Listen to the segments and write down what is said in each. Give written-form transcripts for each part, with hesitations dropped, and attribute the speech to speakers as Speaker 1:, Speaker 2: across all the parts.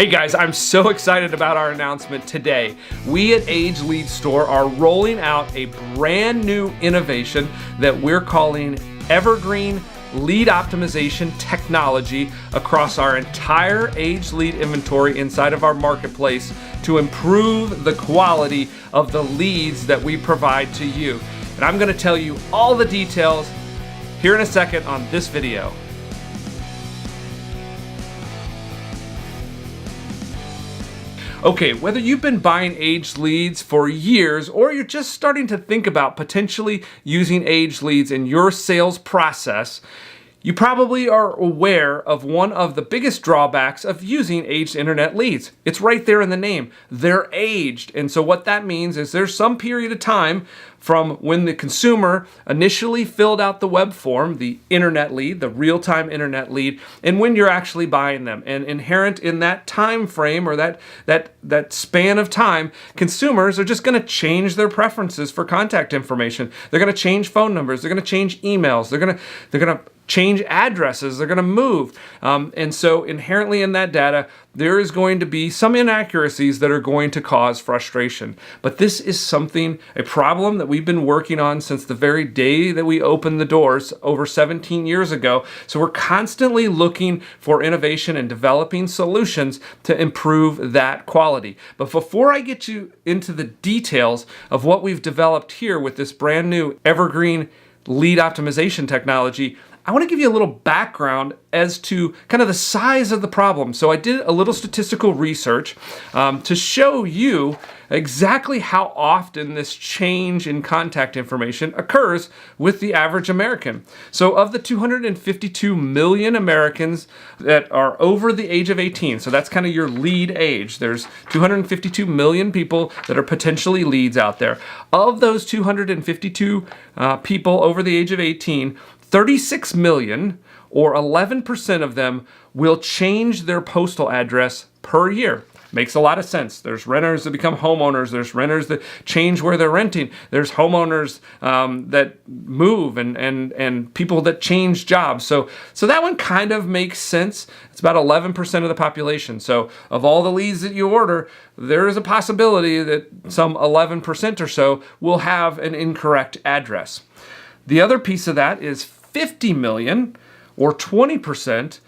Speaker 1: Hey guys, I'm so excited about our announcement today. We at Age Lead Store are rolling out a brand new innovation that we're calling Evergreen lead optimization technology across our entire Age Lead inventory inside of our marketplace to improve the quality of the leads that we provide to you. And I'm going to tell you all the details here in a second on this video. Okay, whether you've been buying Age Leads for years or you're just starting to think about potentially using Age Leads in your sales process, you probably are aware of one of the biggest drawbacks of using aged internet leads. It's right there in the name. They're aged. And so what that means is there's some period of time from when the consumer initially filled out the web form, the internet lead, the real-time internet lead, and when you're actually buying them. And inherent in that time frame or that span of time, consumers are just going to change their preferences for contact information. They're going to change phone numbers. They're going to change emails. They're going to change addresses, they're going to move. And so inherently in that data, there is going to be some inaccuracies that are going to cause frustration. But this is a problem that we've been working on since the very day that we opened the doors over 17 years ago. So we're constantly looking for innovation and developing solutions to improve that quality. But before I get you into the details of what we've developed here with this brand new Evergreen lead optimization technology, I want to give you a little background as to kind of the size of the problem. So I did a little statistical research to show you exactly how often this change in contact information occurs with the average American. So of the 252 million Americans that are over the age of 18, so that's kind of your lead age, there's 252 million people that are potentially leads out there. Of those 252 people over the age of 18, 36 million, or 11% of them, will change their postal address per year. Makes a lot of sense. There's renters that become homeowners. There's renters that change where they're renting. There's homeowners that move and people that change jobs. So that one kind of makes sense. It's about 11% of the population. So of all the leads that you order, there is a possibility that some 11% or so will have an incorrect address. The other piece of that is 50 million, or 20%,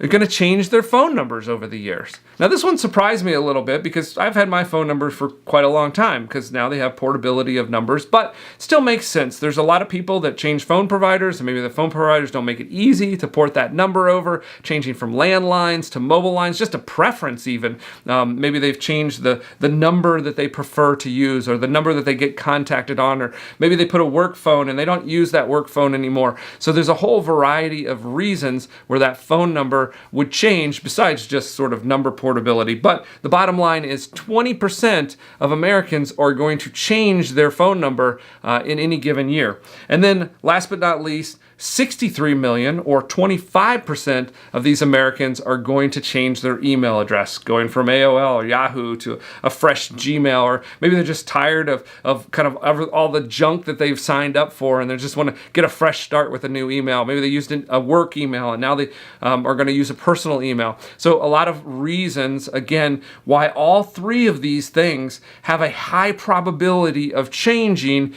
Speaker 1: are going to change their phone numbers over the years. Now this one surprised me a little bit because I've had my phone number for quite a long time because now they have portability of numbers, but still makes sense. There's a lot of people that change phone providers and maybe the phone providers don't make it easy to port that number over, changing from landlines to mobile lines, just a preference even. Maybe they've changed the number that they prefer to use or the number that they get contacted on, or maybe they put a work phone and they don't use that work phone anymore. So there's a whole variety of reasons where that phone number would change besides just sort of number portability. But the bottom line is 20% of Americans are going to change their phone number in any given year. And then last but not least, 63 million, or 25% of these Americans, are going to change their email address, going from AOL or Yahoo to a fresh Gmail, or maybe they're just tired of kind of all the junk that they've signed up for and they just want to get a fresh start with a new email. Maybe they used a work email and now they are going to use a personal email. So a lot of reasons, again, why all three of these things have a high probability of changing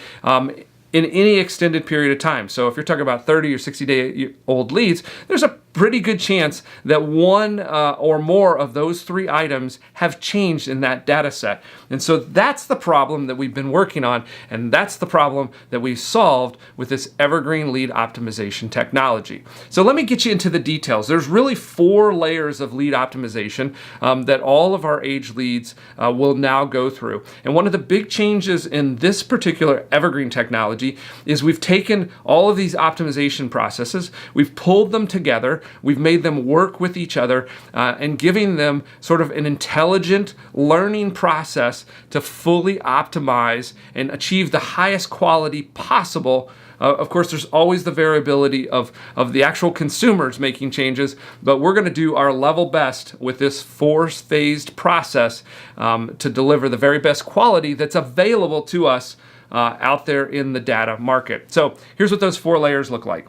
Speaker 1: in any extended period of time. So if you're talking about 30 or 60-day-old leads, there's a pretty good chance that one or more of those three items have changed in that data set. And so that's the problem that we've been working on, and that's the problem that we solved with this Evergreen lead optimization technology. So let me get you into the details. There's really 4 layers of lead optimization that all of our age leads will now go through. And one of the big changes in this particular Evergreen technology is we've taken all of these optimization processes, we've pulled them together, we've made them work with each other and giving them sort of an intelligent learning process to fully optimize and achieve the highest quality possible. Of course, there's always the variability of the actual consumers making changes, but we're going to do our level best with this 4-phased process to deliver the very best quality that's available to us out there in the data market. So here's what those 4 layers look like.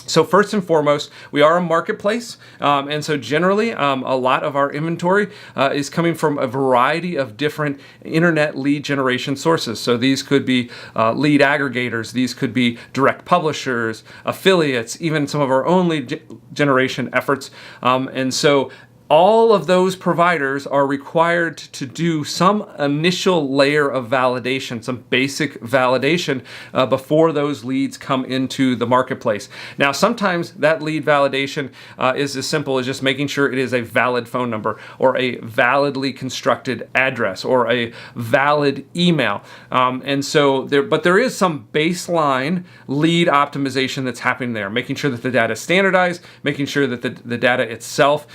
Speaker 1: So first and foremost, we are a marketplace, and so generally a lot of our inventory is coming from a variety of different internet lead generation sources. So these could be lead aggregators, these could be direct publishers, affiliates, even some of our own lead generation efforts, and so all of those providers are required to do some initial layer of validation, some basic validation before those leads come into the marketplace. Now, sometimes that lead validation is as simple as just making sure it is a valid phone number or a validly constructed address or a valid email. But there is some baseline lead optimization that's happening there, making sure that the data is standardized, making sure that the data itself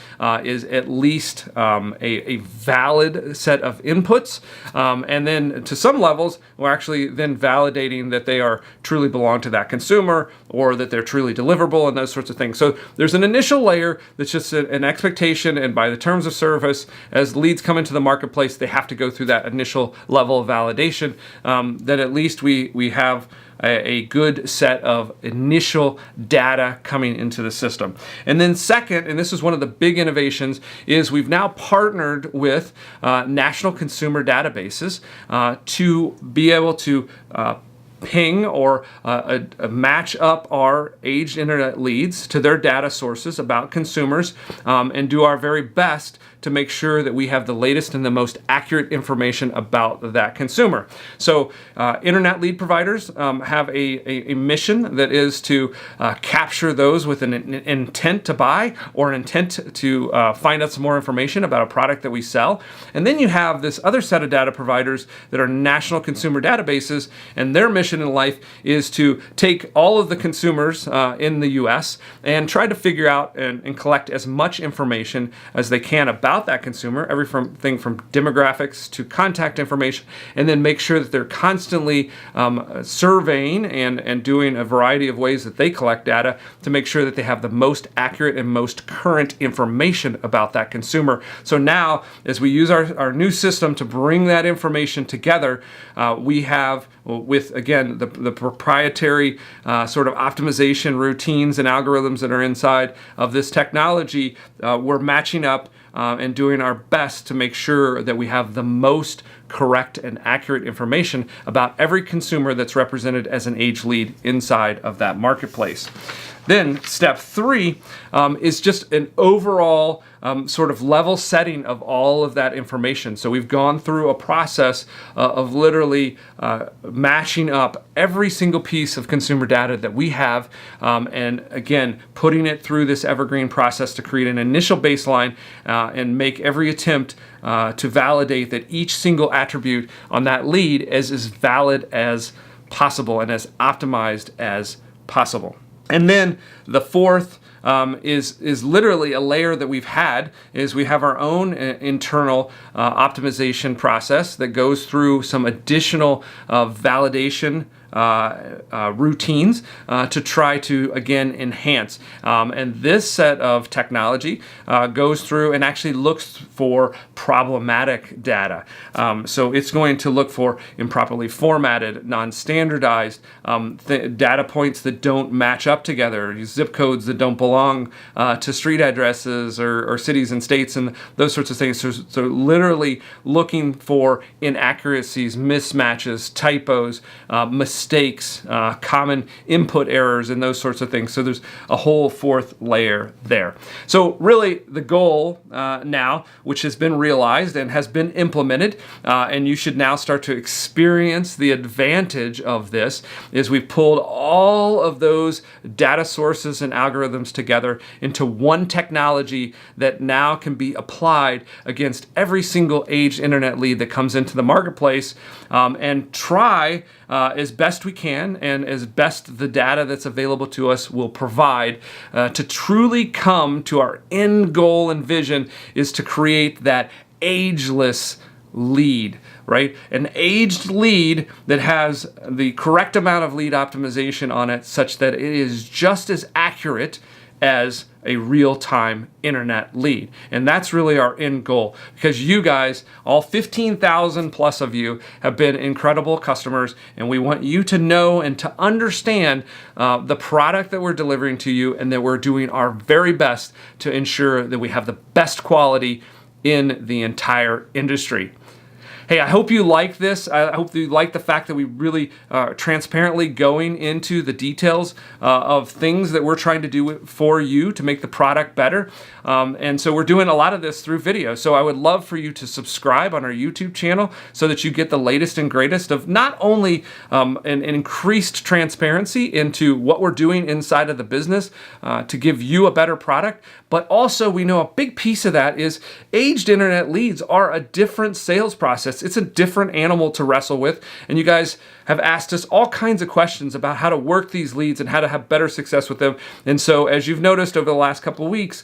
Speaker 1: is at least a valid set of inputs, and then to some levels we're actually then validating that they are truly belong to that consumer or that they're truly deliverable and those sorts of things. So there's an initial layer that's just an expectation, and by the terms of service, as leads come into the marketplace, they have to go through that initial level of validation, that at least we have a good set of initial data coming into the system. And then second, and this is one of the big innovations, is we've now partnered with national consumer databases to be able to ping or match up our aged internet leads to their data sources about consumers, and do our very best to make sure that we have the latest and the most accurate information about that consumer. So internet lead providers have a mission that is to capture those with an intent to buy or an intent to find out some more information about a product that we sell. And then you have this other set of data providers that are national consumer databases, and their mission in life is to take all of the consumers in the US and try to figure out and collect as much information as they can about that consumer, everything from demographics to contact information, and then make sure that they're constantly surveying and doing a variety of ways that they collect data to make sure that they have the most accurate and most current information about that consumer. So now, as we use our new system to bring that information together, we have, with again the proprietary sort of optimization routines and algorithms that are inside of this technology, we're matching up and doing our best to make sure that we have the most correct and accurate information about every consumer that's represented as an age lead inside of that marketplace. Then step 3 is just an overall sort of level setting of all of that information. So we've gone through a process of literally matching up every single piece of consumer data that we have, and again, putting it through this Evergreen process to create an initial baseline and make every attempt to validate that each single attribute on that lead is as valid as possible and as optimized as possible. And then the fourth is literally a layer that we've had, is we have our own internal optimization process that goes through some additional validation routines to try to, again, enhance. And this set of technology goes through and actually looks for problematic data. So it's going to look for improperly formatted, non-standardized data points that don't match up together, zip codes that don't belong to street addresses or cities and states and those sorts of things. So literally looking for inaccuracies, mismatches, typos, mistakes, common input errors, and those sorts of things. So there's a whole fourth layer there. So really the goal now, which has been realized and has been implemented, and you should now start to experience the advantage of this, is we've pulled all of those data sources and algorithms together into one technology that now can be applied against every single aged internet lead that comes into the marketplace, and try as best we can and as best the data that's available to us will provide to truly come to our end goal and vision, is to create that ageless lead, right? An aged lead that has the correct amount of lead optimization on it such that it is just as accurate as a real-time internet lead. And that's really our end goal, because you guys, all 15,000 plus of you, have been incredible customers, and we want you to know and to understand the product that we're delivering to you, and that we're doing our very best to ensure that we have the best quality in the entire industry. Hey, I hope you like this. I hope you like the fact that we really transparently going into the details of things that we're trying to do for you to make the product better. And so we're doing a lot of this through video. So I would love for you to subscribe on our YouTube channel so that you get the latest and greatest of not only an increased transparency into what we're doing inside of the business to give you a better product, but also we know a big piece of that is aged internet leads are a different sales process. It's a different animal to wrestle with. And you guys have asked us all kinds of questions about how to work these leads and how to have better success with them. And so as you've noticed over the last couple of weeks,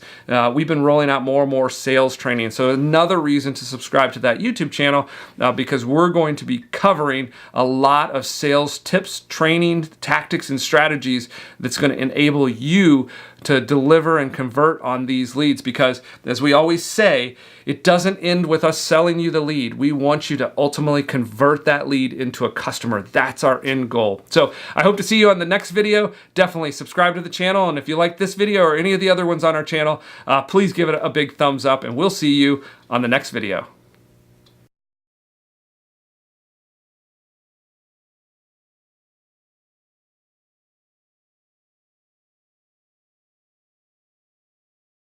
Speaker 1: we've been rolling out more and more sales training. So another reason to subscribe to that YouTube channel, because we're going to be covering a lot of sales tips, training, tactics, and strategies that's going to enable you to deliver and convert on these leads. Because as we always say, it doesn't end with us selling you the lead. We want you to ultimately convert that lead into a customer. That's our end goal. So I hope to see you on the next video. Definitely subscribe to the channel. And if you like this video or any of the other ones on our channel, please give it a big thumbs up, and we'll see you on the next video.